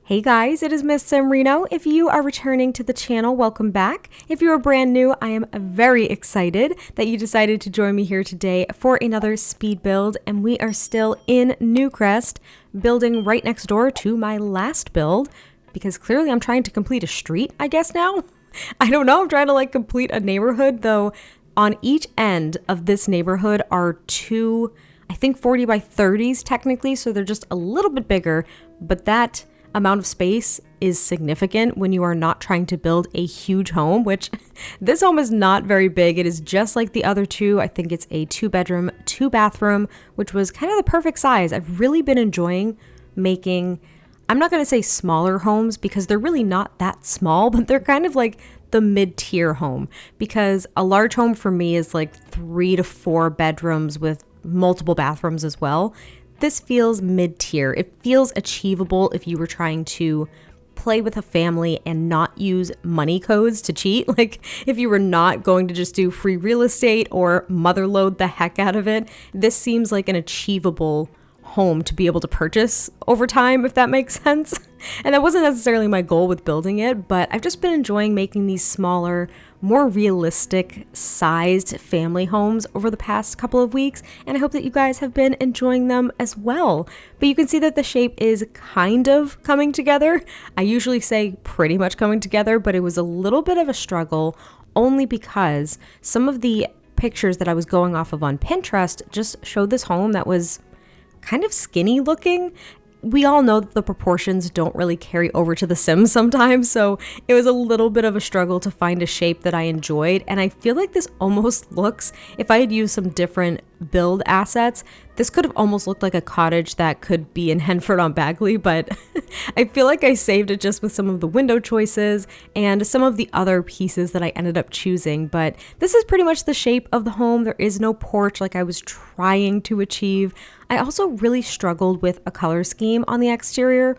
Hey guys, it is MissSimReno. If you are returning to the channel, welcome back. If you are brand new, I am very excited that you decided to join me here today for another speed build, and we are still in Newcrest, building right next door to my last build, because clearly I'm trying to complete a street, I guess now? I don't know, I'm trying to complete a neighborhood, though on each end of this neighborhood are two, I think 40 by 30s technically, so they're just a little bit bigger, but that amount of space is significant when you are not trying to build a huge home, which this home is not very big. It is just like the other two. I think it's a 2-bedroom, 2-bathroom, which was kind of the perfect size. I've really been enjoying making, I'm not going to say smaller homes because they're really not that small, but they're kind of like the mid-tier home, because a large home for me is like 3 to 4 bedrooms with multiple bathrooms as well. This feels mid-tier. It feels achievable if you were trying to play with a family and not use money codes to cheat. Like if you were not going to just do free real estate or motherload the heck out of it, this seems like an achievable home to be able to purchase over time, if that makes sense. And that wasn't necessarily my goal with building it, but I've just been enjoying making these smaller, more realistic sized family homes over the past couple of weeks, and I hope that you guys have been enjoying them as well. But you can see that the shape is kind of coming together. I usually say pretty much coming together, but it was a little bit of a struggle only because some of the pictures that I was going off of on Pinterest just showed this home that was kind of skinny looking. We all know that the proportions don't really carry over to The Sims sometimes, so it was a little bit of a struggle to find a shape that I enjoyed, and I feel like this almost looks, if I had used some different build assets, this could have almost looked like a cottage that could be in Henford-on-Bagley, but I feel like I saved it just with some of the window choices and some of the other pieces that I ended up choosing. But this is pretty much the shape of the home. There is no porch like I was trying to achieve. I also really struggled with a color scheme on the exterior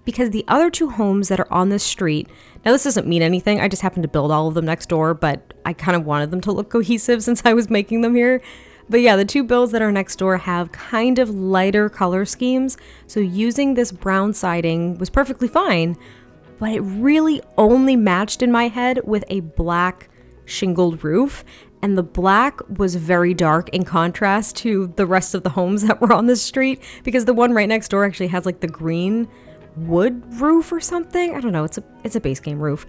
because the other two homes that are on this street, now this doesn't mean anything, I just happened to build all of them next door, but I kind of wanted them to look cohesive since I was making them here. But yeah, the two builds that are next door have kind of lighter color schemes, so using this brown siding was perfectly fine, but it really only matched in my head with a black shingled roof, and the black was very dark in contrast to the rest of the homes that were on this street, because the one right next door actually has like the green wood roof or something. I don't know, it's a base game roof,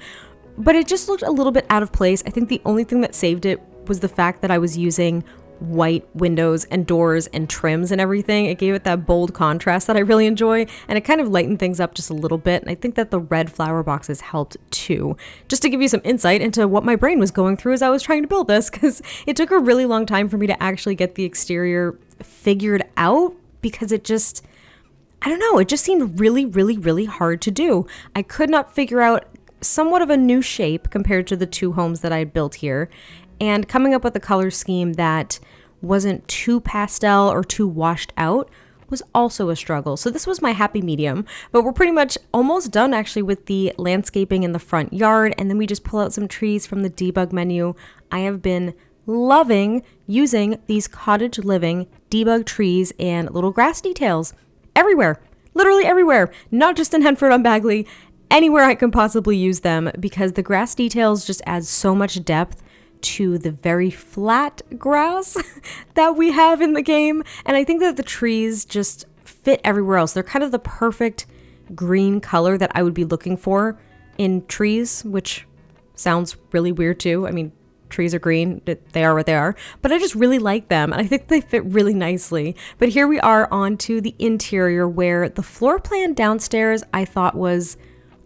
but it just looked a little bit out of place. I think the only thing that saved it was the fact that I was using white windows and doors and trims and everything. It gave it that bold contrast that I really enjoy, and it kind of lightened things up just a little bit, and I think that the red flower boxes helped too. Just to give you some insight into what my brain was going through as I was trying to build this, because it took a really long time for me to actually get the exterior figured out, because it just, I don't know, it just seemed really, really, really hard to do. I could not figure out somewhat of a new shape compared to the two homes that I had built here, and coming up with a color scheme that wasn't too pastel or too washed out was also a struggle. So this was my happy medium, but we're pretty much almost done actually with the landscaping in the front yard, and then we just pull out some trees from the debug menu. I have been loving using these cottage living debug trees and little grass details everywhere, literally everywhere, not just in Henford-on-Bagley, anywhere I can possibly use them, because the grass details just add so much depth to the very flat grass that we have in the game. And I think that the trees just fit everywhere else. They're kind of the perfect green color that I would be looking for in trees, which sounds really weird too. I mean, trees are green, they are what they are, but I just really like them, and I think they fit really nicely. But here we are on to the interior, where the floor plan downstairs I thought was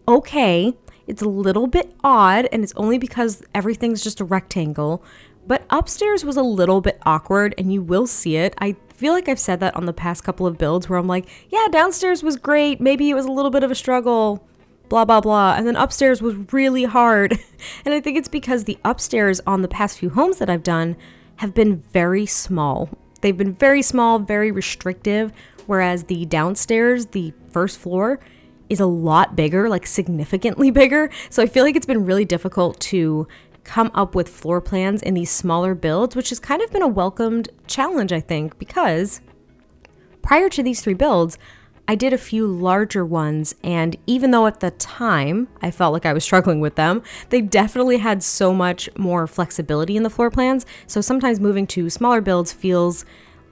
okay. It's a little bit odd, and it's only because everything's just a rectangle, but upstairs was a little bit awkward, and you will see it. I feel like I've said that on the past couple of builds where I'm like, yeah, downstairs was great, maybe it was a little bit of a struggle, blah, blah, blah, and then upstairs was really hard. And I think it's because the upstairs on the past few homes that I've done have been very small. They've been very small, very restrictive, whereas the downstairs, the first floor, is a lot bigger, like significantly bigger. So I feel like it's been really difficult to come up with floor plans in these smaller builds, which has kind of been a welcomed challenge, I think, because prior to these 3 builds, I did a few larger ones, and even though at the time I felt like I was struggling with them, they definitely had so much more flexibility in the floor plans. So sometimes moving to smaller builds feels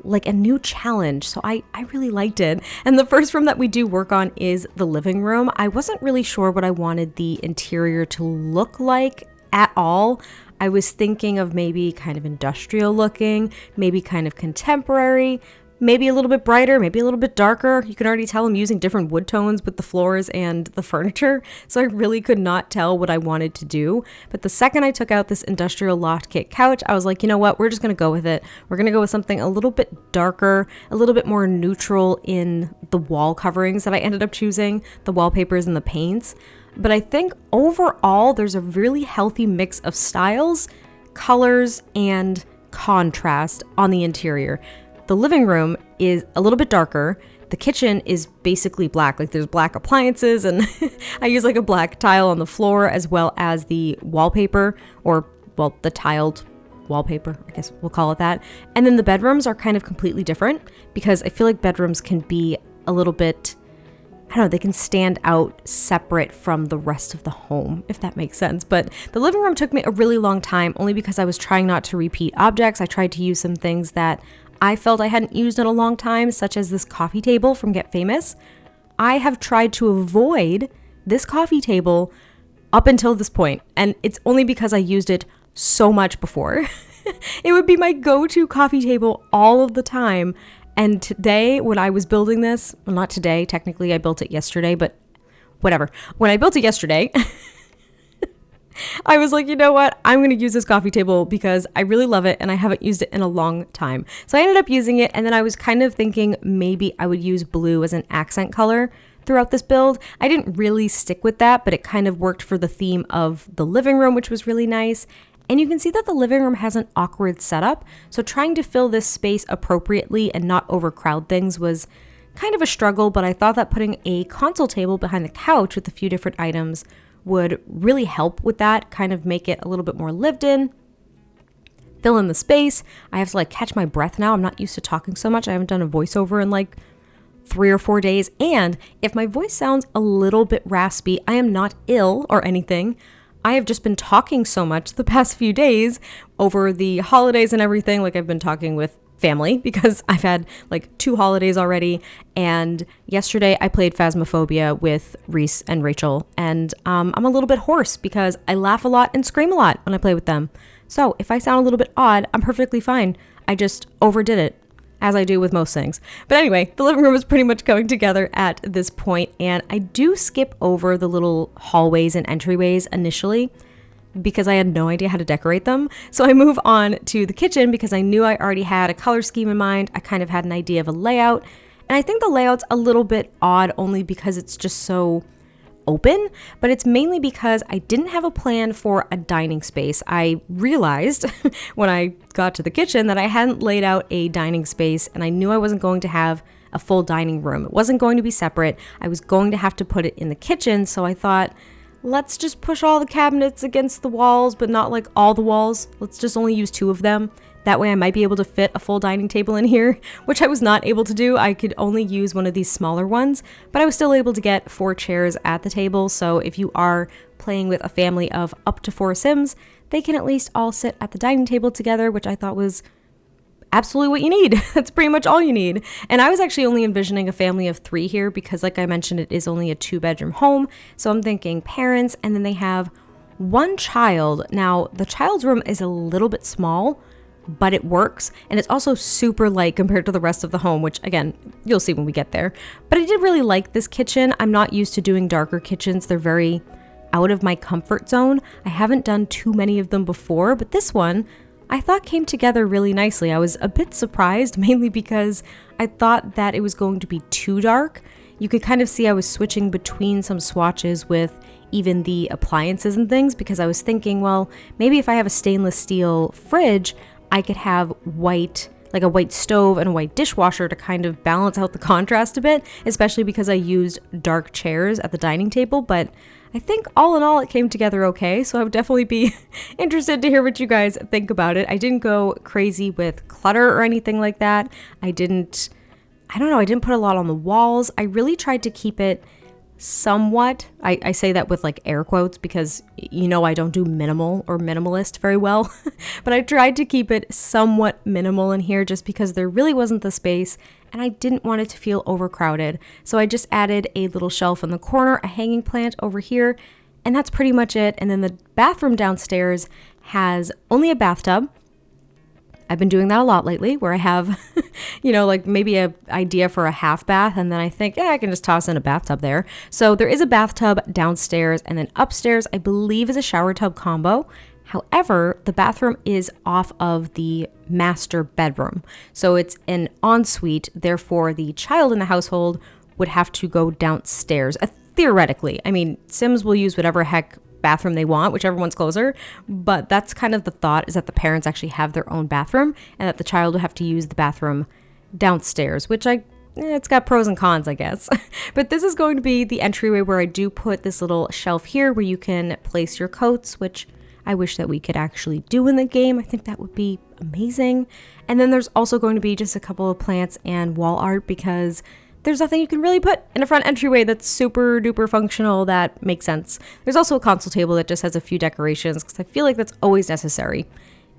like a new challenge. So I really liked it. And the first room that we do work on is the living room. I wasn't really sure what I wanted the interior to look like at all. I was thinking of maybe kind of industrial looking, maybe kind of contemporary, maybe a little bit brighter, maybe a little bit darker. You can already tell I'm using different wood tones with the floors and the furniture, so I really could not tell what I wanted to do. But the second I took out this industrial loft kit couch, I was like, you know what, we're just going to go with it. We're going to go with something a little bit darker, a little bit more neutral in the wall coverings that I ended up choosing, the wallpapers and the paints. But I think overall, there's a really healthy mix of styles, colors, and contrast on the interior. The living room is a little bit darker. The kitchen is basically black. Like there's black appliances, and I use like a black tile on the floor as well as the wallpaper, or well, the tiled wallpaper, I guess we'll call it that. And then the bedrooms are kind of completely different because I feel like bedrooms can be a little bit, I don't know, they can stand out separate from the rest of the home, if that makes sense. But the living room took me a really long time only because I was trying not to repeat objects. I tried to use some things that I felt I hadn't used in a long time, such as this coffee table from Get Famous. I have tried to avoid this coffee table up until this point, and it's only because I used it so much before. It would be my go-to coffee table all of the time. And today, when I was building this, well, not today, technically I built it yesterday, but whatever. When I built it yesterday, I was like, you know what? I'm going to use this coffee table because I really love it and I haven't used it in a long time. So I ended up using it, and then I was kind of thinking maybe I would use blue as an accent color throughout this build. I didn't really stick with that, but it kind of worked for the theme of the living room, which was really nice. And you can see that the living room has an awkward setup. So trying to fill this space appropriately and not overcrowd things was kind of a struggle, but I thought that putting a console table behind the couch with a few different items would really help with that, kind of make it a little bit more lived in, fill in the space. I have to like catch my breath now. I'm not used to talking so much. I haven't done a voiceover in like 3 or 4 days. And if my voice sounds a little bit raspy, I am not ill or anything. I have just been talking so much the past few days over the holidays and everything. Like I've been talking with family because I've had like 2 holidays already. And yesterday I played Phasmophobia with Reese and Rachel. And I'm a little bit hoarse because I laugh a lot and scream a lot when I play with them. So if I sound a little bit odd, I'm perfectly fine. I just overdid it, as I do with most things. But anyway, the living room is pretty much coming together at this point, and I do skip over the little hallways and entryways initially because I had no idea how to decorate them. So I move on to the kitchen because I knew I already had a color scheme in mind. I kind of had an idea of a layout, and I think the layout's a little bit odd only because it's just so open, but it's mainly because I didn't have a plan for a dining space. I realized when I got to the kitchen that I hadn't laid out a dining space, and I knew I wasn't going to have a full dining room. It wasn't going to be separate. I was going to have to put it in the kitchen, so I thought, let's just push all the cabinets against the walls, but not like all the walls. Let's just only use 2 of them. That way I might be able to fit a full dining table in here, which I was not able to do. I could only use one of these smaller ones, but I was still able to get 4 chairs at the table. So if you are playing with a family of up to 4 Sims, they can at least all sit at the dining table together, which I thought was absolutely what you need. That's pretty much all you need. And I was actually only envisioning a family of 3 here because, like I mentioned, it is only a 2-bedroom home. So I'm thinking parents, and then they have 1 child. Now, the child's room is a little bit small, but it works, and it's also super light compared to the rest of the home, which again, you'll see when we get there. But I did really like this kitchen. I'm not used to doing darker kitchens. They're very out of my comfort zone. I haven't done too many of them before, but this one I thought came together really nicely. I was a bit surprised, mainly because I thought that it was going to be too dark. You could kind of see I was switching between some swatches with even the appliances and things because I was thinking, well, maybe if I have a stainless steel fridge, I could have white, like a white stove and a white dishwasher to kind of balance out the contrast a bit, especially because I used dark chairs at the dining table. But I think all in all, it came together okay. So I would definitely be interested to hear what you guys think about it. I didn't go crazy with clutter or anything like that. I didn't I don't know, I didn't put a lot on the walls. I really tried to keep it somewhat, I say that with like air quotes because I don't do minimal or minimalist very well, but I tried to keep it somewhat minimal in here just because there really wasn't the space and I didn't want it to feel overcrowded. So I just added a little shelf in the corner, a hanging plant over here, and that's pretty much it. And then the bathroom downstairs has only a bathtub. I've been doing that a lot lately where I have, like maybe an idea for a half bath and then I think, I can just toss in a bathtub there. So there is a bathtub downstairs and then upstairs, I believe is a shower tub combo. However, the bathroom is off of the master bedroom. So it's an ensuite, therefore the child in the household would have to go downstairs. Theoretically, I mean, Sims will use whatever heck bathroom they want, whichever one's closer, but that's kind of the thought, is that the parents actually have their own bathroom and that the child would have to use the bathroom downstairs, which it's got pros and cons, I guess. But this is going to be the entryway where I do put this little shelf here where you can place your coats, which I wish that we could actually do in the game. I think that would be amazing. And then there's also going to be just a couple of plants and wall art because there's nothing you can really put in a front entryway that's super duper functional that makes sense. There's also a console table that just has a few decorations because I feel like that's always necessary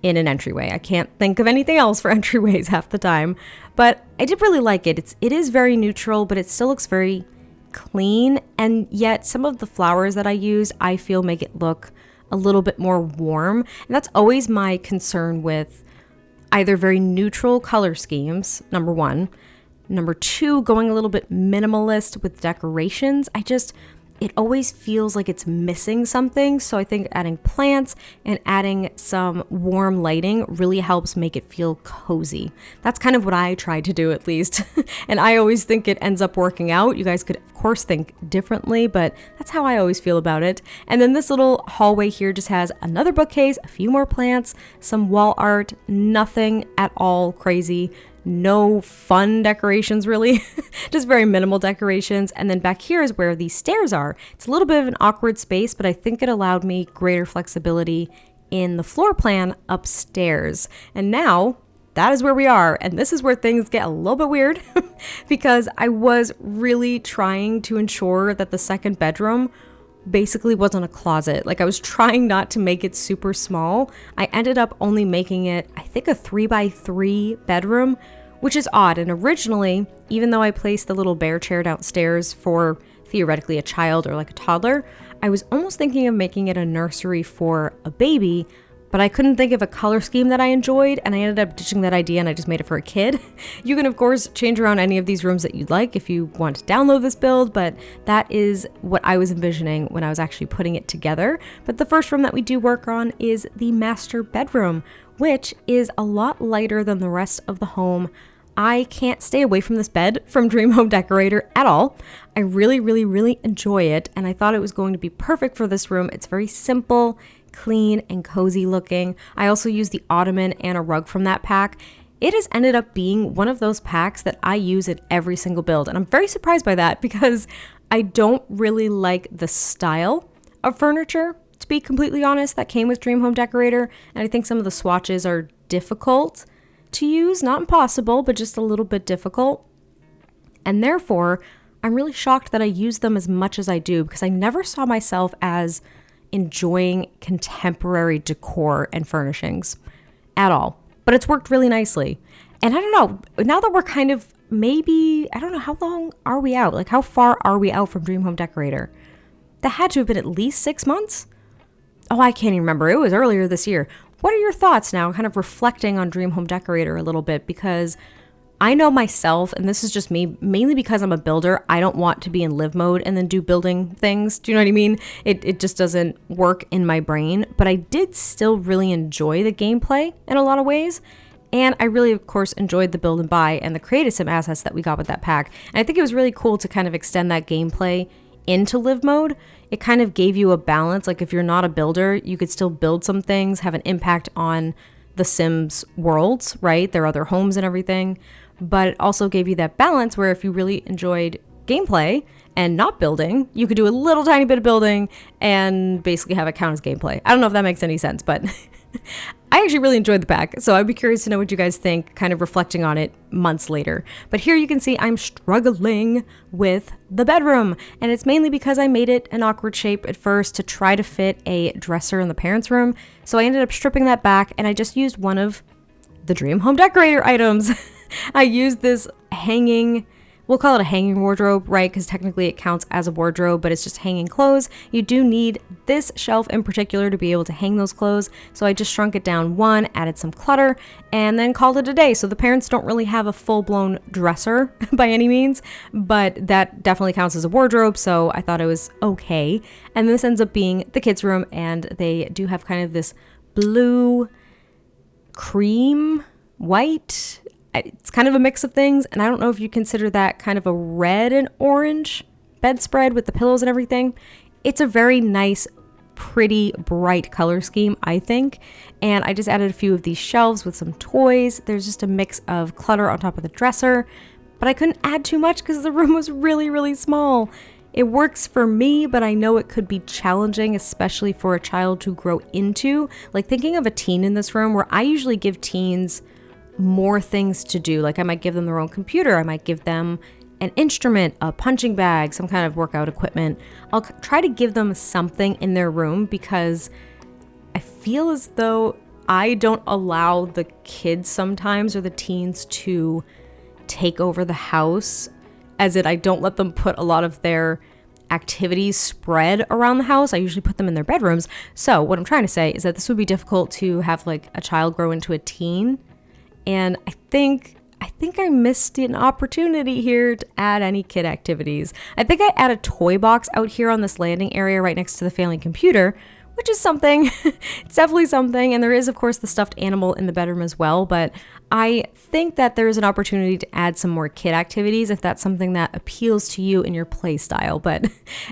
in an entryway. I can't think of anything else for entryways half the time, but I did really like it. It is very neutral, but it still looks very clean, and yet some of the flowers that I used I feel make it look a little bit more warm, and that's always my concern with either very neutral color schemes, number one. Number two, going a little bit minimalist with decorations. It always feels like it's missing something. So I think adding plants and adding some warm lighting really helps make it feel cozy. That's kind of what I tried to do, at least. And I always think it ends up working out. You guys could, of course, think differently, but that's how I always feel about it. And then this little hallway here just has another bookcase, a few more plants, some wall art, nothing at all crazy. No fun decorations, really, just very minimal decorations. And then back here is where these stairs are. It's a little bit of an awkward space, but I think it allowed me greater flexibility in the floor plan upstairs. And now that is where we are. And this is where things get a little bit weird because I was really trying to ensure that the second bedroom basically wasn't a closet. Like I was trying not to make it super small. I ended up only making it, I think, a 3x3 bedroom, which is odd. And originally, even though I placed the little bear chair downstairs for theoretically a child or like a toddler, I was almost thinking of making it a nursery for a baby, but I couldn't think of a color scheme that I enjoyed, and I ended up ditching that idea and I just made it for a kid. You can, of course, change around any of these rooms that you'd like if you want to download this build, but that is what I was envisioning when I was actually putting it together. But the first room that we do work on is the master bedroom, which is a lot lighter than the rest of the home. I can't stay away from this bed from Dream Home Decorator at all. I really, really, really enjoy it, and I thought it was going to be perfect for this room. It's very simple, clean, and cozy looking. I also used the ottoman and a rug from that pack. It has ended up being one of those packs that I use in every single build, and I'm very surprised by that because I don't really like the style of furniture, to be completely honest, that came with Dream Home Decorator, and I think some of the swatches are difficult to use, not impossible, but just a little bit difficult. And therefore, I'm really shocked that I use them as much as I do because I never saw myself as enjoying contemporary decor and furnishings at all. But it's worked really nicely. And I don't know, now that we're kind of maybe, I don't know, how long are we out? Like how far are we out from Dream Home Decorator? That had to have been at least 6 months. Oh, I can't even remember. It was earlier this year. What are your thoughts now, kind of reflecting on Dream Home Decorator a little bit? Because I know myself, and this is just me, mainly because I'm a builder, I don't want to be in live mode and then do building things. Do you know what I mean? It just doesn't work in my brain. But I did still really enjoy the gameplay in a lot of ways. And I really, of course, enjoyed the build and buy and the creative sim assets that we got with that pack. And I think it was really cool to kind of extend that gameplay into live mode. It kind of gave you a balance. Like if you're not a builder, you could still build some things, have an impact on the Sims worlds, right? Their other homes and everything. But it also gave you that balance where if you really enjoyed gameplay and not building, you could do a little tiny bit of building and basically have it count as gameplay. I don't know if that makes any sense, but I actually really enjoyed the pack, so I'd be curious to know what you guys think, kind of reflecting on it months later. But here you can see I'm struggling with the bedroom, and it's mainly because I made it an awkward shape at first to try to fit a dresser in the parents' room. So I ended up stripping that back, and I just used one of the Dream Home Decorator items. I used this hanging, we'll call it a hanging wardrobe, right? Because technically it counts as a wardrobe, but it's just hanging clothes. You do need this shelf in particular to be able to hang those clothes. So I just shrunk it down one, added some clutter, and then called it a day. So the parents don't really have a full-blown dresser by any means, but that definitely counts as a wardrobe. So I thought it was okay. And this ends up being the kids' room, and they do have kind of this blue, cream, white. It's kind of a mix of things, and I don't know if you consider that kind of a red and orange bedspread with the pillows and everything. It's a very nice, pretty, bright color scheme, I think. And I just added a few of these shelves with some toys. There's just a mix of clutter on top of the dresser, but I couldn't add too much because the room was really, really small. It works for me, but I know it could be challenging, especially for a child to grow into. Like thinking of a teen in this room, where I usually give teens more things to do. Like I might give them their own computer. I might give them an instrument, a punching bag, some kind of workout equipment. I'll try to give them something in their room because I feel as though I don't allow the kids sometimes, or the teens, to take over the house, as in I don't let them put a lot of their activities spread around the house. I usually put them in their bedrooms. So what I'm trying to say is that this would be difficult to have like a child grow into a teen. And I think I missed an opportunity here to add any kid activities. I think I add a toy box out here on this landing area right next to the family computer, which is something. It's definitely something. And there is, of course, the stuffed animal in the bedroom as well. But I think that there is an opportunity to add some more kid activities if that's something that appeals to you in your play style. But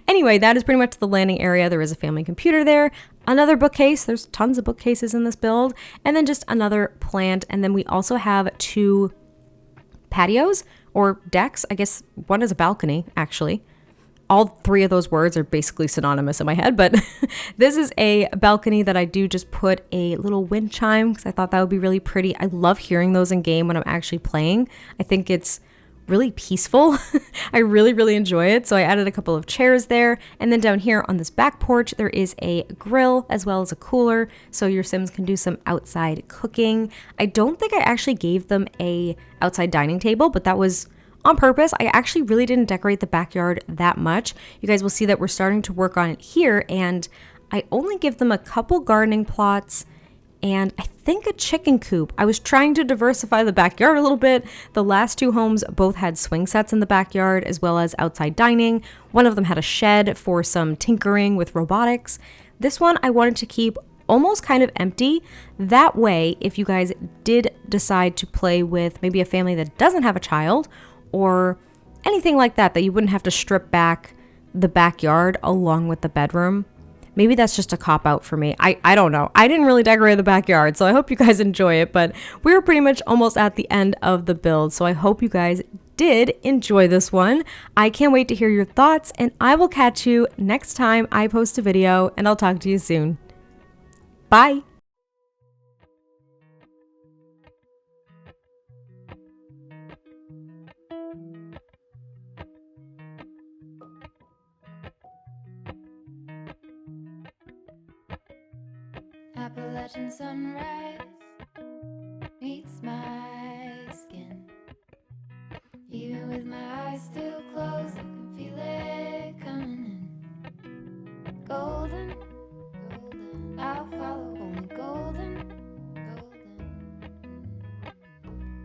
anyway, that is pretty much the landing area. There is a family computer there. Another bookcase. There's tons of bookcases in this build. And then just another plant. And then we also have 2 patios or decks. I guess one is a balcony, actually. All 3 of those words are basically synonymous in my head, but this is a balcony that I do just put a little wind chime because I thought that would be really pretty. I love hearing those in game when I'm actually playing. I think it's really peaceful. I really, really enjoy it. So I added a couple of chairs there. And then down here on this back porch, there is a grill as well as a cooler. So your Sims can do some outside cooking. I don't think I actually gave them a outside dining table, but that was on purpose. I actually really didn't decorate the backyard that much. You guys will see that we're starting to work on it here, and I only give them a couple gardening plots and I think a chicken coop. I was trying to diversify the backyard a little bit. The last 2 homes both had swing sets in the backyard as well as outside dining. One of them had a shed for some tinkering with robotics. This one I wanted to keep almost kind of empty. That way, if you guys did decide to play with maybe a family that doesn't have a child or anything like that, that you wouldn't have to strip back the backyard along with the bedroom. Maybe that's just a cop-out for me. I don't know. I didn't really decorate the backyard, so I hope you guys enjoy it, but we're pretty much almost at the end of the build, so I hope you guys did enjoy this one. I can't wait to hear your thoughts, and I will catch you next time I post a video, and I'll talk to you soon. Bye! Appalachian sunrise meets my skin. Even with my eyes still closed, I can feel it coming in. Golden, golden, I'll follow only golden,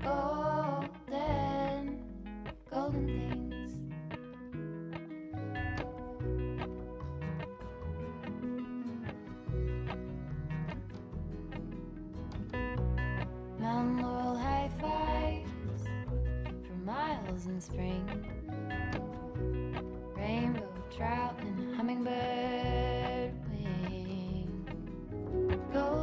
golden, golden, golden things. Mountain laurel high fives for miles in spring. Rainbow trout and a hummingbird wing. Go